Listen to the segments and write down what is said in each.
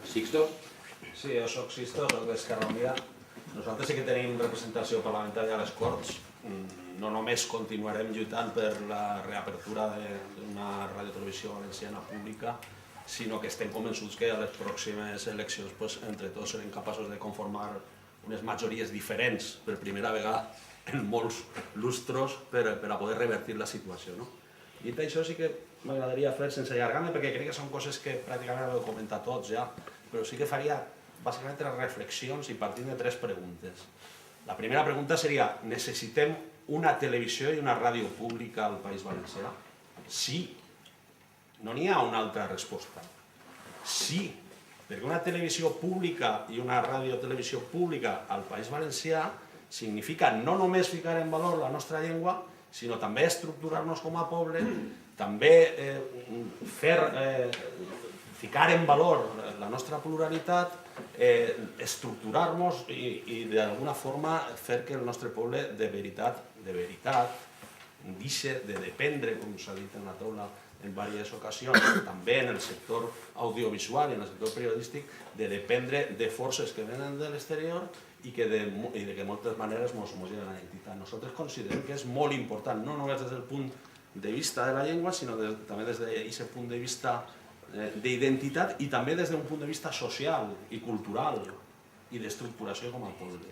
Sixto? Sí, jo soc Sixto, soc d'Esquerra Unida. Nosaltres sí que tenim representació parlamentària a les Corts. No només continuarem lluitant per la reapertura d'una radiotelevisió valenciana pública, sinó que estem convençuts que a les pròximes eleccions entre tots serem capaços de conformar unes majories diferents per primera vegada en molts lustros per a poder revertir la situació. Dit això, sí que m'agradaria fer, sense allargar-me, perquè crec que són coses que pràcticament ho he comentat tots ja, però sí que faria bàsicament 3 reflexions i partint de 3 preguntes. La primera pregunta seria: necessitem una televisió i una ràdio pública al País Valencià? Sí. No n'hi ha una altra resposta. Sí, perquè una televisió pública i una radiotelevisió pública al País Valencià significa no només ficar en valor la nostra llengua, sinó també estructurar-nos com a poble, també ficar en valor la nostra pluralitat, estructurar-nos i d'alguna forma fer que el nostre poble de veritat, deixi de dependre, com s'ha dit en la taula en diverses ocasions, també en el sector audiovisual i en el sector periodístic, de dependre de forces que venen de l'exterior i que de moltes maneres ens mostren la identitat. Nosaltres considerem que és molt important, no només des del punt de vista de la llengua, sinó també des d'aquest punt de vista d'identitat i també des d'un punt de vista social i cultural i d'estructuració com a poble.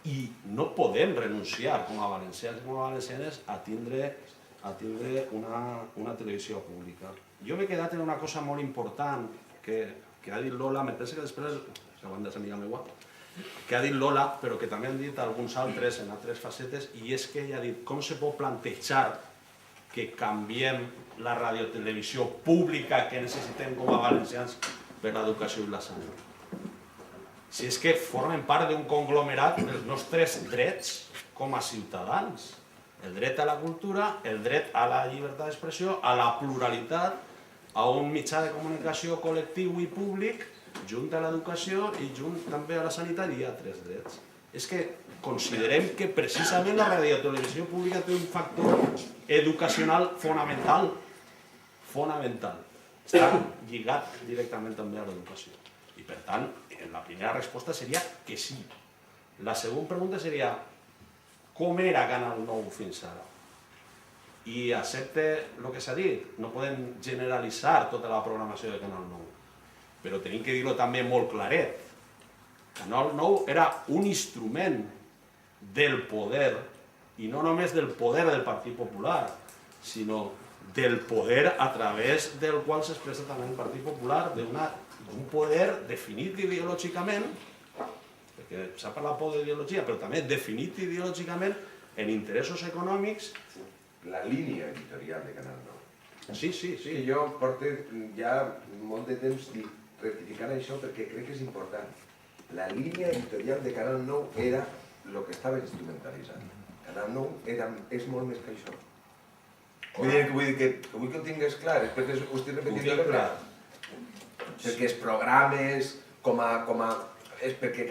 I no podem renunciar com a valencians i com a valencianes a tindre una televisió pública. Jo m'he quedat en una cosa molt important que ha dit Lola, me penso que després, que a banda és amiga meua, que ha dit Lola, però que també han dit alguns altres en altres facetes, i és que ella ha dit com se pot plantejar que canviem la radiotelevisió pública que necessitem com a valencians per l'educació i la salut. Si és que formen part d'un conglomerat dels nostres drets com a ciutadans. El dret a la cultura, el dret a la llibertat d'expressió, a la pluralitat, a un mitjà de comunicació col·lectiu i públic, junt a l'educació i junt també a la sanitat i altres drets. És que considerem que precisament la radiotelevisió pública té un factor educacional fonamental. Fonamental. Està lligat directament també a l'educació. I per tant, la primera resposta seria que sí. La segona pregunta seria: com era Canal 9 fins ara? I accepte el que s'ha dit, no podem generalitzar tota la programació de Canal 9, però tenim que dir-ho també molt claret. Canal 9 era un instrument del poder, i no només del poder del Partit Popular, sinó del poder a través del qual s'expressa també el Partit Popular, d'un poder definit ideològicament, perquè s'ha parlat poc d'ideologia, però també definit ideològicament en interessos econòmics. La línia editorial de Canal 9. Sí. Que jo porto ja molt de temps rectificant això perquè crec que és important. La línia editorial de Canal 9 era el que estava instrumentalitzant. Canal 9 és molt més que això. Vull dir que vull que ho tingués clar, és perquè ho estic repetint clar. Perquè els programes, és perquè...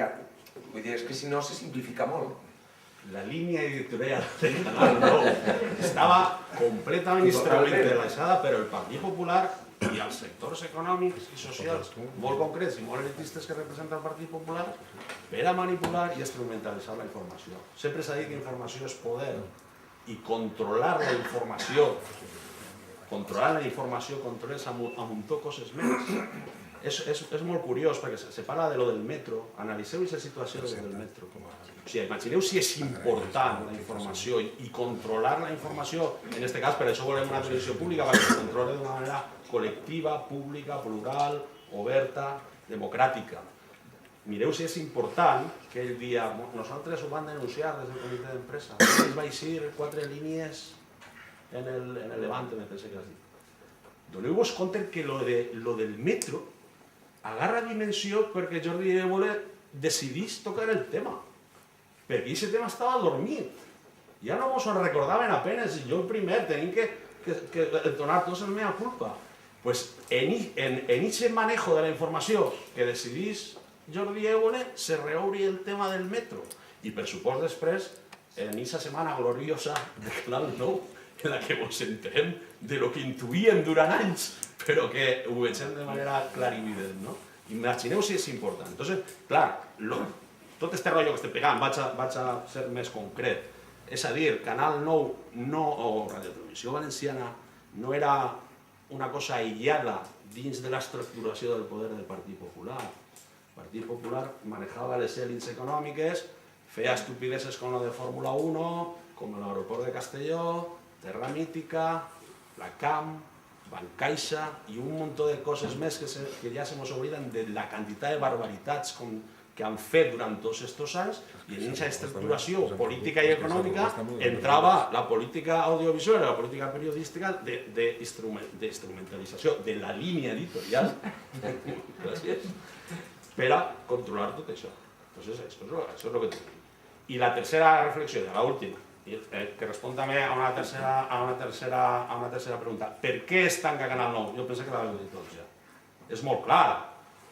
Vull dir, és que si no se simplifica molt. La línia editorial de Canal 9 estava completament instrumentalitzada per el Partit Popular i els sectors econòmics i socials molt concrets i molt elitistes que representa el Partit Popular per a manipular i instrumentalitzar la informació. Sempre s'ha dit que informació és poder i controlar la informació controles a muntó coses més. És molt curiós perquè se parla de lo del metro. Analitzeu aquesta situació del metro. Imagineu si és important la informació i controlar la informació, en aquest cas per això volem una televisió pública perquè es controli d'una manera col·lectiva, pública, plural, oberta, democràtica. Mireu si és important que el dia... Nosaltres ho vam denunciar des del comitè d'empresa. Es va eixir 4 línies en el Levante, me penso que has dit. Doneu-vos compte que lo del metro agarra dimensió perquè Jordi Évole decidís tocar el tema. Perquè aquest tema estava dormit. Ja no mos ho recordaven apenas, i jo el primer tenim que donar tots el mea culpa. Pues en aquest manejo de la informació que decidís Jordi Évole se reobri el tema del metro. I per supost després, en aquesta setmana gloriosa de Canal 9, en la que ens enterem de lo que intuïem durant anys, però que ho vegem de manera clarivident, no? Imagineu si és important. Entonces, clar, tot este rotllo que estem pegant, vaig a ser més concret, és a dir, Canal 9 o Radio Televisió Valenciana no era una cosa aïllada dins de l'estructuració del poder del Partit Popular. El Partit Popular manejava les èlits econòmiques, feia estupideces com la de Fórmula 1, com l'aeroport de Castelló, Terra Mítica, la CAM, Bancaixa i un munt de coses més que ja se nos obliden de la quantitat de barbaritats que han fet durant tots aquests anys, i en aquesta estructuració política i econòmica entrava la política audiovisual i la política periodística d'instrumentalització de la línia editorial per a controlar tot això. Entonces, això és el que tenim. I la tercera reflexió, la última, que respon també a una tercera pregunta. Per què es tanca Canal 9? Jo penso que l'haveu dit tots ja. És molt clar,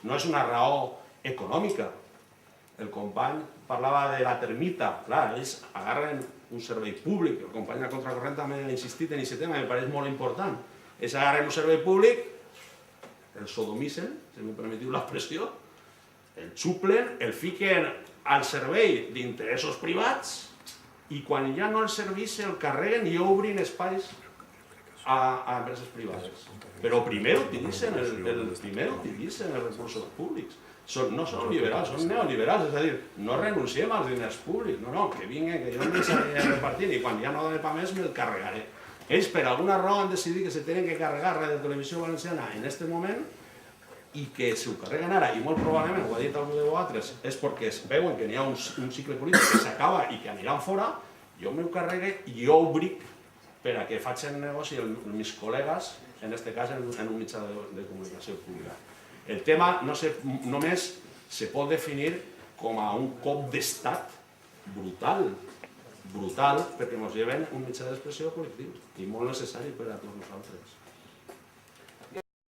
no és una raó econòmica. El company parlava de la termita, clar, ells agarren un servei públic, el company de Contracorrent també ha insistit en aquest tema, em pareix molt important. Ells agarren un servei públic, el sodomicen, si me permetiu l'expressió, el xuplen, el fiquen al servei d'interessos privats i quan ja no el serveix el carreguen i obrin espais a empreses privades. Però primer utilitzen els recursos públics. No són liberals, són neoliberals, és a dir, no renunciem als diners públics, no, que vinguen, que jo em deixaré repartir i quan ja no doni pa més me'l carregaré. Ells per alguna raó han decidit que se tenen que carregar Radio Televisió Valenciana en aquest moment i que si ho carreguen ara, i molt probablement, ho ha dit algú de vosaltres, és perquè veuen que n'hi ha un cicle polític que s'acaba i que aniran fora, jo m'ho carregue i jo ho bric per a que facin negoci els meus col·legues, en aquest cas en un mitjà de comunicació pública. El tema només se pot definir com a un cop d'estat brutal, perquè ens lleven un mitjà d'expressió col·lectiu i molt necessari per a tots nosaltres.